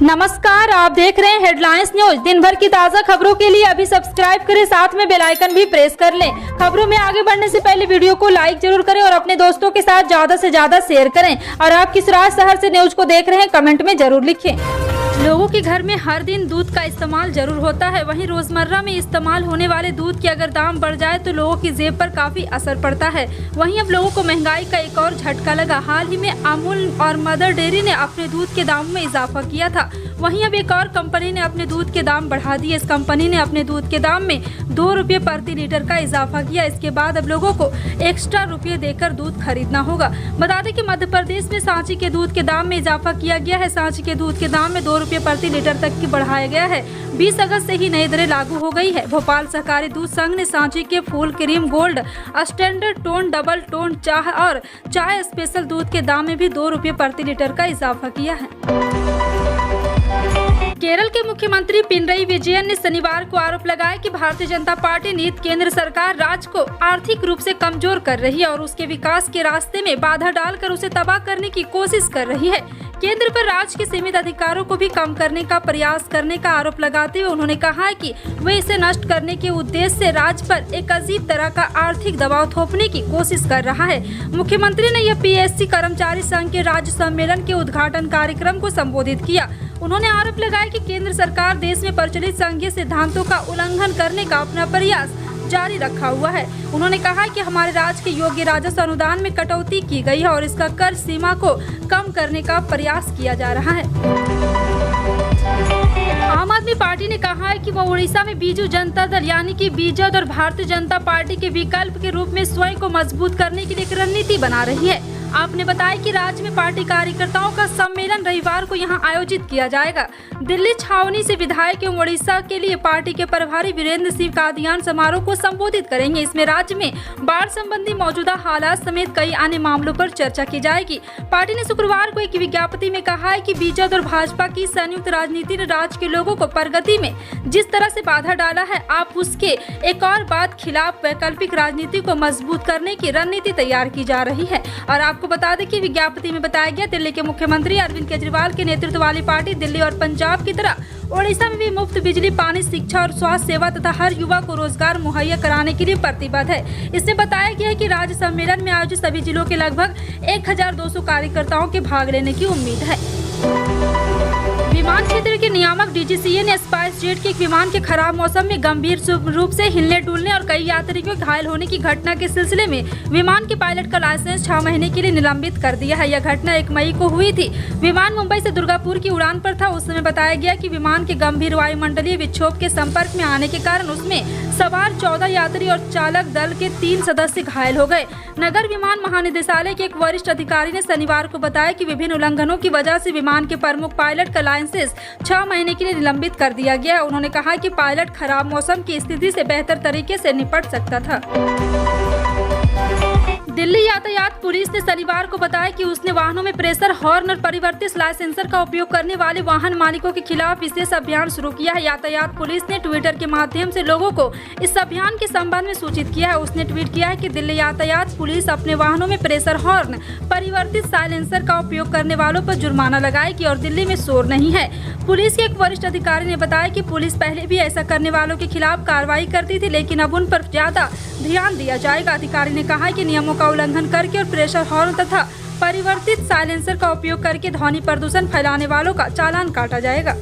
नमस्कार, आप देख रहे हैं हेडलाइंस न्यूज। दिन भर की ताज़ा खबरों के लिए अभी सब्सक्राइब करें, साथ में बेल आइकन भी प्रेस कर लें। खबरों में आगे बढ़ने से पहले वीडियो को लाइक जरूर करें और अपने दोस्तों के साथ ज्यादा से ज्यादा शेयर करें। और आप किस शहर से न्यूज को देख रहे हैं, कमेंट में जरूर लिखें। लोगों के घर में हर दिन दूध का इस्तेमाल जरूर होता है, वहीं रोजमर्रा में इस्तेमाल होने वाले दूध के अगर दाम बढ़ जाए तो लोगों की जेब पर काफी असर पड़ता है। वहीं अब लोगों को महंगाई का एक और झटका लगा। हाल ही में अमूल और मदर डेयरी ने अपने दूध के दाम में इजाफा किया था। वहीं अब एक और कंपनी ने अपने दूध के दाम बढ़ा दिए। इस कंपनी ने अपने दूध के दाम में 2 रुपये प्रति लीटर का इजाफा किया। इसके बाद अब लोगों को एक्स्ट्रा रुपये देकर दूध खरीदना होगा। बता दें कि मध्य प्रदेश में सांची के दूध के दाम में इजाफा किया गया है। सांची के दूध के दाम में 2 रुपये प्रति लीटर तक की बढ़ाया गया है। 20 अगस्त से ही नई दरें लागू हो गई है। भोपाल सहकारी दूध संघ ने सांची के full cream gold, standard tone, double tone चाय और चाय स्पेशल दूध के दाम में भी 2 रुपये प्रति लीटर का इजाफा किया है। केरल के मुख्यमंत्री पिनरई विजयन ने शनिवार को आरोप लगाया कि भारतीय जनता पार्टी नीति केंद्र सरकार राज्य को आर्थिक रूप से कमजोर कर रही है और उसके विकास के रास्ते में बाधा डालकर उसे तबाह करने की कोशिश कर रही है। केंद्र पर राज्य के सीमित अधिकारों को भी कम करने का प्रयास करने का आरोप लगाते हुए उन्होंने कहा है कि वे इसे नष्ट करने के उद्देश्य से राज्य पर एक अजीब तरह का आर्थिक दबाव थोपने की कोशिश कर रहा है। मुख्यमंत्री ने यह पीएससी कर्मचारी संघ के राज्य सम्मेलन के उद्घाटन कार्यक्रम को संबोधित किया। उन्होंने आरोप लगाया कि केंद्र सरकार देश में प्रचलित संघीय सिद्धांतों का उल्लंघन करने का अपना प्रयास जारी रखा हुआ है। उन्होंने कहा कि हमारे राज्य के योग्य राजस्व अनुदान में कटौती की गई है और इसका कर सीमा को कम करने का प्रयास किया जा रहा है। आम आदमी पार्टी ने कहा है कि वह उड़ीसा में बीजू जनता दल यानी कि बीजेपी और भारतीय जनता पार्टी के विकल्प के रूप में स्वयं को मजबूत करने के लिए एक रणनीति बना रही है। आपने बताया कि राज्य में पार्टी कार्यकर्ताओं का सम्मेलन रविवार को यहां आयोजित किया जाएगा। दिल्ली छावनी से विधायक एवं उड़ीसा के लिए पार्टी के प्रभारी वीरेंद्र सिंह कादियान समारोह को संबोधित करेंगे। इसमें राज्य में बाढ़ संबंधी मौजूदा हालात समेत कई अन्य मामलों पर चर्चा की जाएगी। पार्टी ने शुक्रवार को एक विज्ञप्ति में कहा है कि बीजेपी और भाजपा की संयुक्त राजनीति ने राज्य के लोगों को प्रगति में जिस तरह से बाधा डाला है, आप उसके एक और बात खिलाफ वैकल्पिक राजनीति को मजबूत करने की रणनीति तैयार की जा रही है। और आपको बता दें कि विज्ञप्ति में बताया गया, दिल्ली के मुख्यमंत्री अरविंद केजरीवाल के नेतृत्व वाली पार्टी दिल्ली और पंजाब की तरह ओडिशा में भी मुफ्त बिजली, पानी, शिक्षा और स्वास्थ्य सेवा तथा हर युवा को रोजगार मुहैया कराने के लिए प्रतिबद्ध है। इसमें बताया गया है कि राज्य सम्मेलन में आयोजित सभी जिलों के लगभग 1200 कार्यकर्ताओं के भाग लेने की उम्मीद है। विमान क्षेत्र के नियामक डीजीसीए ने स्पाइस जेट के एक विमान के खराब मौसम में गंभीर रूप से हिलने डुलने और कई यात्रियों के घायल होने की घटना के सिलसिले में विमान के पायलट का लाइसेंस 6 महीने के लिए निलंबित कर दिया है। यह घटना 1 मई को हुई थी। विमान मुंबई से दुर्गापुर की उड़ान पर था। उस समय बताया गया कि विमान के गंभीर वायुमंडलीय विक्षोभ के संपर्क में आने के कारण उसमें सवार 14 यात्री और चालक दल के 3 सदस्य घायल हो गए। नगर विमान महानिदेशालय के एक वरिष्ठ अधिकारी ने शनिवार को बताया कि विभिन्न उल्लंघनों की वजह से विमान के प्रमुख पायलट का लाइसेंस 6 महीने के लिए निलंबित कर दिया गया। उन्होंने कहा कि पायलट खराब मौसम की स्थिति से बेहतर तरीके से निपट सकता था। दिल्ली यातायात पुलिस ने शनिवार को बताया कि उसने वाहनों में प्रेशर हॉर्न और परिवर्तित लाइसेंसर का उपयोग करने वाले वाहन मालिकों के खिलाफ विशेष अभियान शुरू किया है। यातायात पुलिस ने ट्विटर के माध्यम से लोगों को इस अभियान के संबंध में सूचित किया है। उसने ट्वीट किया है कि दिल्ली यातायात पुलिस अपने वाहनों में प्रेशर हॉर्न, परिवर्तित साइलेंसर का उपयोग करने वालों पर जुर्माना लगाएगी और दिल्ली में शोर नहीं है। पुलिस के एक वरिष्ठ अधिकारी ने बताया कि पुलिस पहले भी ऐसा करने वालों के खिलाफ कार्रवाई करती थी, लेकिन अब उन पर ज्यादा ध्यान दिया जाएगा। अधिकारी ने कहा कि नियमों का उल्लंघन करके और प्रेशर हॉर्न तथा परिवर्तित साइलेंसर का उपयोग करके ध्वनि प्रदूषण फैलाने वालों का चालान काटा जाएगा।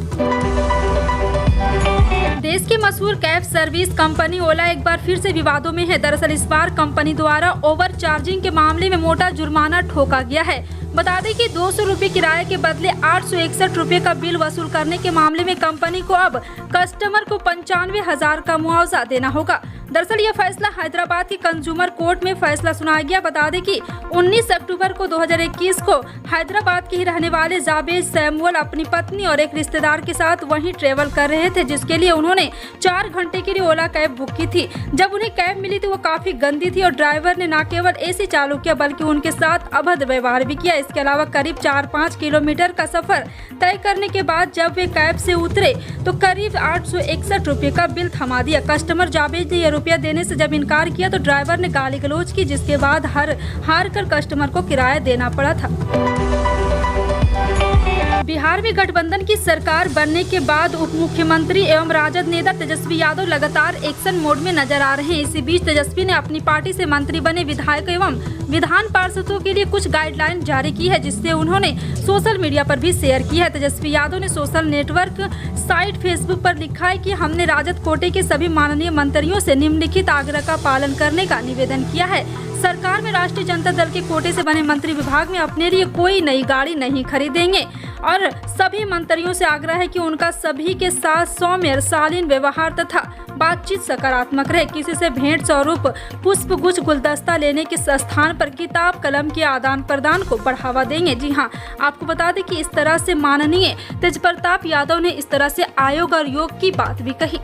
देश की मशहूर कैब सर्विस कंपनी ओला एक बार फिर से विवादों में है। दरअसल इस बार कंपनी द्वारा ओवर चार्जिंग के मामले में मोटा जुर्माना ठोका गया है। बता दें कि 200 रुपये किराए के बदले 861 रुपये का बिल वसूल करने के मामले में कंपनी को अब कस्टमर को 95,000 का मुआवजा देना होगा। दरअसल यह फैसला हैदराबाद की कंज्यूमर कोर्ट में फैसला सुनाया गया। बता दें कि 19 अक्टूबर को 2021 को हैदराबाद के ही रहने वाले जावेद सैमुअल अपनी पत्नी और एक रिश्तेदार के साथ वहीं ट्रेवल कर रहे थे, जिसके लिए उन्होंने 4 घंटे के लिए ओला कैब बुक की थी। जब उन्हें कैब मिली थी वो काफी गंदी थी और ड्राइवर ने न केवल एसी चालू किया बल्कि उनके साथ अभद्र व्यवहार भी किया। इसके अलावा करीब 4-5 किलोमीटर का सफर तय करने के बाद जब वे कैब से उतरे तो करीब 861 रुपये का बिल थमा दिया। कस्टमर जावेद ने रुपया देने से जब इनकार किया तो ड्राइवर ने गाली गलौज की, जिसके बाद हार कर कस्टमर को किराया देना पड़ा था। बिहार में गठबंधन की सरकार बनने के बाद उप मुख्यमंत्री एवं राजद नेता तेजस्वी यादव लगातार एक्शन मोड में नजर आ रहे हैं। इसी बीच तेजस्वी ने अपनी पार्टी से मंत्री बने विधायक एवं विधान पार्षदों के लिए कुछ गाइडलाइन जारी की है, जिससे उन्होंने सोशल मीडिया पर भी शेयर की है। तेजस्वी यादव ने सोशल नेटवर्क साइट फेसबुक पर लिखा है कि हमने राजद कोटे के सभी माननीय मंत्रियों से निम्नलिखित आग्रह का पालन करने का निवेदन किया है। सरकार में राष्ट्रीय जनता दल के कोटे से बने मंत्री विभाग में अपने लिए कोई नई गाड़ी नहीं खरीदेंगे और सभी मंत्रियों से आग्रह है कि उनका सभी के साथ सौम्य शालीन व्यवहार तथा बातचीत सकारात्मक रहे। किसी से भेंट स्वरूप पुष्प गुच्छ गुलदस्ता लेने के स्थान पर किताब कलम के आदान प्रदान को बढ़ावा देंगे। जी हाँ, आपको बता दें कि इस तरह से माननीय तेजप्रताप यादव ने इस तरह से आयोग और योग की बात भी कही।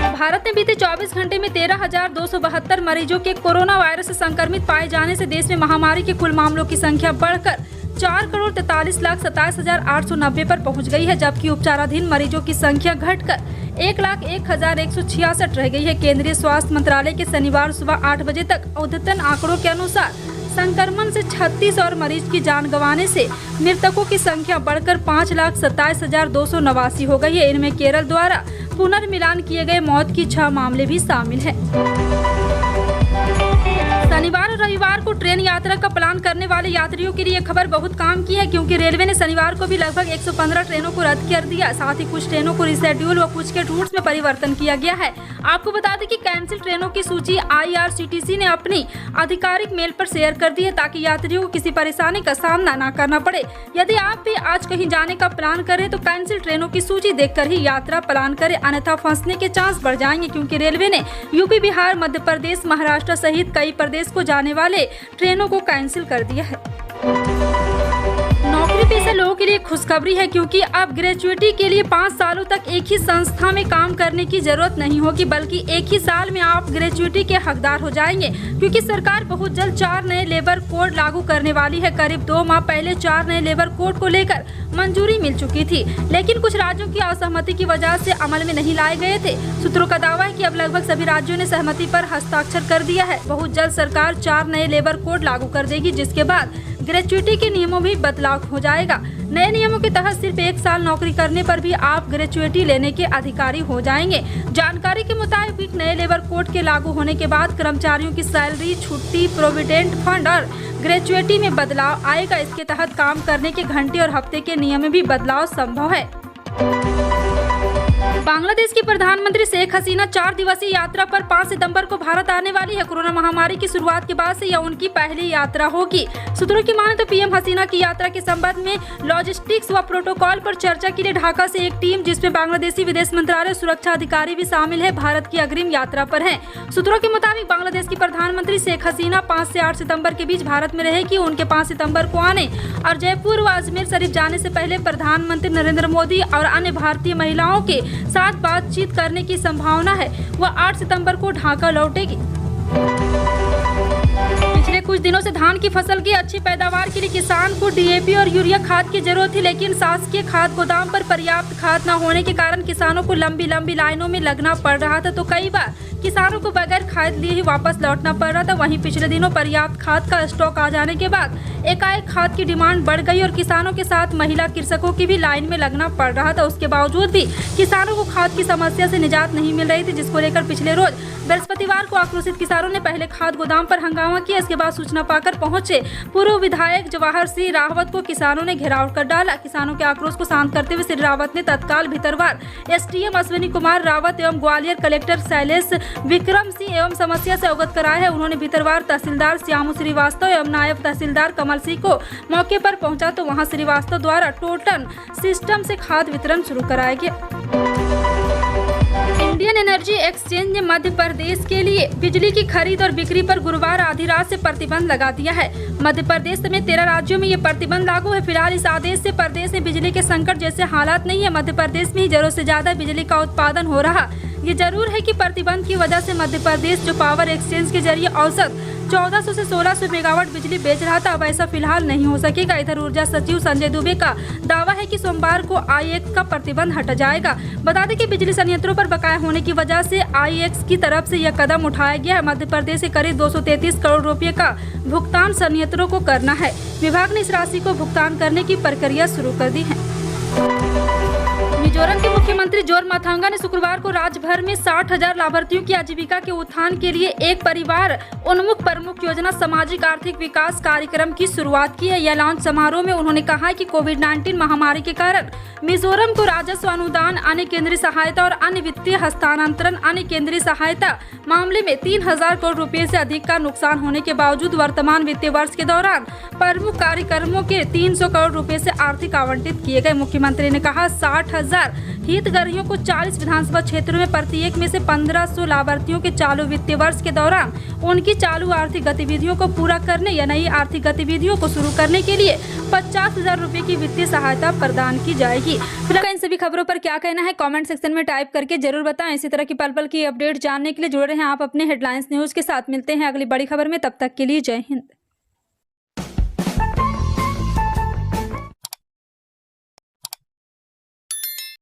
भारत में बीते 24 घंटे में 13,272 मरीजों के कोरोना वायरस से संक्रमित पाए जाने से देश में महामारी के कुल मामलों की संख्या बढ़कर 4,43,27,890 पर पहुंच गई है, जबकि उपचाराधीन मरीजों की संख्या घटकर 1,01,166 रह गई है। केंद्रीय स्वास्थ्य मंत्रालय के शनिवार सुबह 8 बजे तक अद्यतन आंकड़ों के अनुसार संक्रमण से 36 और मरीज की जान गंवाने से मृतकों की संख्या बढ़कर 5,27,289 हो गई है। इनमें केरल द्वारा पुनर्मिलान किए गए मौत की 6 मामले भी शामिल हैं। शनिवार और रविवार को ट्रेन यात्रा का प्लान करने वाले यात्रियों के लिए खबर बहुत काम की है, क्योंकि रेलवे ने शनिवार को भी लगभग 115 ट्रेनों को रद्द कर दिया। साथ ही कुछ ट्रेनों को रिशेड्यूल व कुछ के रूट्स में परिवर्तन किया गया है। आपको बता दें कि कैंसिल ट्रेनों की सूची IRCTC ने अपनी आधिकारिक मेल पर शेयर कर दी है, ताकि यात्रियों को किसी परेशानी का सामना न करना पड़े। यदि आप भी आज कहीं जाने का प्लान करें तो कैंसिल ट्रेनों की सूची देखकर ही यात्रा प्लान करें, अन्यथा फंसने के चांस बढ़ जाएंगे, क्योंकि रेलवे ने यूपी, बिहार, मध्य प्रदेश, महाराष्ट्र सहित कई प्रदेश को जाने वाले ट्रेनों को कैंसिल कर दिया है। नौकरी पेशा लोगों के लिए खुशखबरी है, क्योंकि अब ग्रेजुएटी के लिए 5 सालों तक एक ही संस्था में काम करने की जरूरत नहीं होगी, बल्कि एक ही साल में आप ग्रेजुएटी के हकदार हो जाएंगे, क्योंकि सरकार बहुत जल्द 4 नए लेबर कोड लागू करने वाली है। करीब 2 माह पहले 4 नए लेबर कोड को लेकर मंजूरी मिल चुकी थी, लेकिन कुछ राज्यों की असहमति की वजह से अमल में नहीं लाए गए थे। सूत्रों का दावा है कि अब लगभग सभी राज्यों ने सहमति पर हस्ताक्षर कर दिया है। बहुत जल्द सरकार 4 नए लेबर कोड लागू कर देगी, जिसके बाद ग्रेजुएटी के नियमों में बदलाव हो जाएगा। नए नियमों के तहत सिर्फ 1 साल नौकरी करने पर भी आप ग्रेजुएटी लेने के अधिकारी हो जाएंगे। जानकारी के मुताबिक नए लेबर कोड के लागू होने के बाद कर्मचारियों की सैलरी, छुट्टी, प्रोविडेंट फंड और ग्रेजुएटी में बदलाव आएगा। इसके तहत काम करने के घंटे और हफ्ते के नियम में भी बदलाव संभव है। बांग्लादेश की प्रधानमंत्री शेख हसीना 4 दिवसीय यात्रा पर 5 सितंबर को भारत आने वाली है। कोरोना महामारी की शुरुआत के बाद से यह उनकी पहली यात्रा होगी। सूत्रों की माने तो पीएम हसीना की यात्रा के संबंध में लॉजिस्टिक्स व प्रोटोकॉल पर चर्चा के लिए ढाका से एक टीम, जिसमें बांग्लादेशी विदेश मंत्रालय सुरक्षा अधिकारी भी शामिल है, भारत की अग्रिम यात्रा पर है। सूत्रों के मुताबिक बांग्लादेश की प्रधानमंत्री शेख हसीना 5 से 8 सितंबर के बीच भारत में रहेगी। उनके 5 सितंबर को आने और जयपुर व अजमेर शरीफ जाने से पहले प्रधानमंत्री नरेंद्र मोदी और अन्य भारतीय महिलाओं के साथ बातचीत करने की संभावना है। वह 8 सितंबर को ढाका लौटेगी। पिछले कुछ दिनों से धान की फसल की अच्छी पैदावार के लिए किसान को DAP और यूरिया खाद की जरूरत थी, लेकिन शासकीय खाद गोदाम पर पर्याप्त खाद न होने के कारण किसानों को लंबी लाइनों में लगना पड़ रहा था। तो कई बार किसानों को बगैर खाद लिए ही वापस लौटना पड़ रहा था। वहीं पिछले दिनों पर्याप्त खाद का स्टॉक आ जाने के बाद एकाएक खाद की डिमांड बढ़ गई और किसानों के साथ महिला कृषकों की भी लाइन में लगना पड़ रहा था। उसके बावजूद भी किसानों को खाद की समस्या से निजात नहीं मिल रही थी, जिसको लेकर पिछले रोज बृहस्पतिवार को आक्रोशित किसानों ने पहले खाद गोदाम पर हंगामा किया। इसके बाद सूचना पाकर पहुंचे पूर्व विधायक जवाहर सिंह रावत को किसानों ने घेराव कर डाला। किसानों के आक्रोश को शांत करते हुए श्री रावत ने तत्काल भितरवार SDM अश्विनी कुमार रावत एवं ग्वालियर कलेक्टर शैलेश विक्रम सिंह एवं समस्या से अवगत कराया है। उन्होंने भितरवार तहसीलदार श्यामू श्रीवास्तव एवं नायब तहसीलदार कमल सिंह को मौके पर पहुंचा, तो वहां श्रीवास्तव द्वारा टोटन सिस्टम से खाद वितरण शुरू कराया गया। इंडियन एनर्जी एक्सचेंज ने मध्य प्रदेश के लिए बिजली की खरीद और बिक्री पर गुरुवार आधी रात से प्रतिबंध लगा दिया है। मध्य प्रदेश समेत 13 राज्यों में ये प्रतिबंध लागू है। फिलहाल इस आदेश से प्रदेश में बिजली के संकट जैसे हालात नहीं है। मध्य प्रदेश में ही जरूरत से ज्यादा बिजली का उत्पादन हो रहा। ये जरूर है कि प्रतिबंध की वजह से मध्य प्रदेश जो पावर एक्सचेंज के जरिए औसत 1400 से 1600 मेगावाट बिजली बेच रहा था, अब ऐसा फिलहाल नहीं हो सकेगा। इधर ऊर्जा सचिव संजय दुबे का दावा है कि सोमवार को आईएक्स का प्रतिबंध हट जाएगा। बता दें कि बिजली संयंत्रों पर बकाया होने की वजह से आईएक्स की तरफ से यह कदम उठाया गया है। मध्य प्रदेश से करीब 233 करोड़ रुपए का भुगतान संयंत्रों को करना है। विभाग ने इस राशि को भुगतान करने की प्रक्रिया शुरू कर दी है। मिजोरम के मुख्यमंत्री जोरमाथांगा ने शुक्रवार को राज्य भर में 60,000 लाभार्थियों की आजीविका के उत्थान के लिए एक परिवार उन्मुख प्रमुख योजना सामाजिक आर्थिक विकास कार्यक्रम की शुरुआत की है। यह लॉन्च समारोह में उन्होंने कहा कि कोविड-19 महामारी के कारण मिजोरम को राजस्व अनुदान, अन्य केंद्रीय सहायता और अन्य वित्तीय हस्तांतरण, अन्य केंद्रीय सहायता मामले में 3,000 करोड़ रुपए से अधिक का नुकसान होने के बावजूद वर्तमान वित्तीय वर्ष के दौरान प्रमुख कार्यक्रमों के 300 करोड़ रुपए से आर्थिक आवंटित किए गए। मुख्यमंत्री ने कहा 60,000 हितग्राहियों को 40 विधानसभा क्षेत्रों में प्रत्येक में से 1500 लाभार्थियों के चालू वित्तीय वर्ष के दौरान उनकी चालू आर्थिक गतिविधियों को पूरा करने या नई आर्थिक गतिविधियों को शुरू करने के लिए 50,000 रुपए की वित्तीय सहायता प्रदान की जाएगी। फिलहाल इन सभी खबरों पर क्या कहना है कमेंट सेक्शन में टाइप करके जरूर बताएं। इसी तरह की पल पल की अपडेट जानने के लिए जुड़े रहें आप अपने हेडलाइंस न्यूज के साथ। मिलते हैं अगली बड़ी खबर में, तब तक के लिए जय हिंद।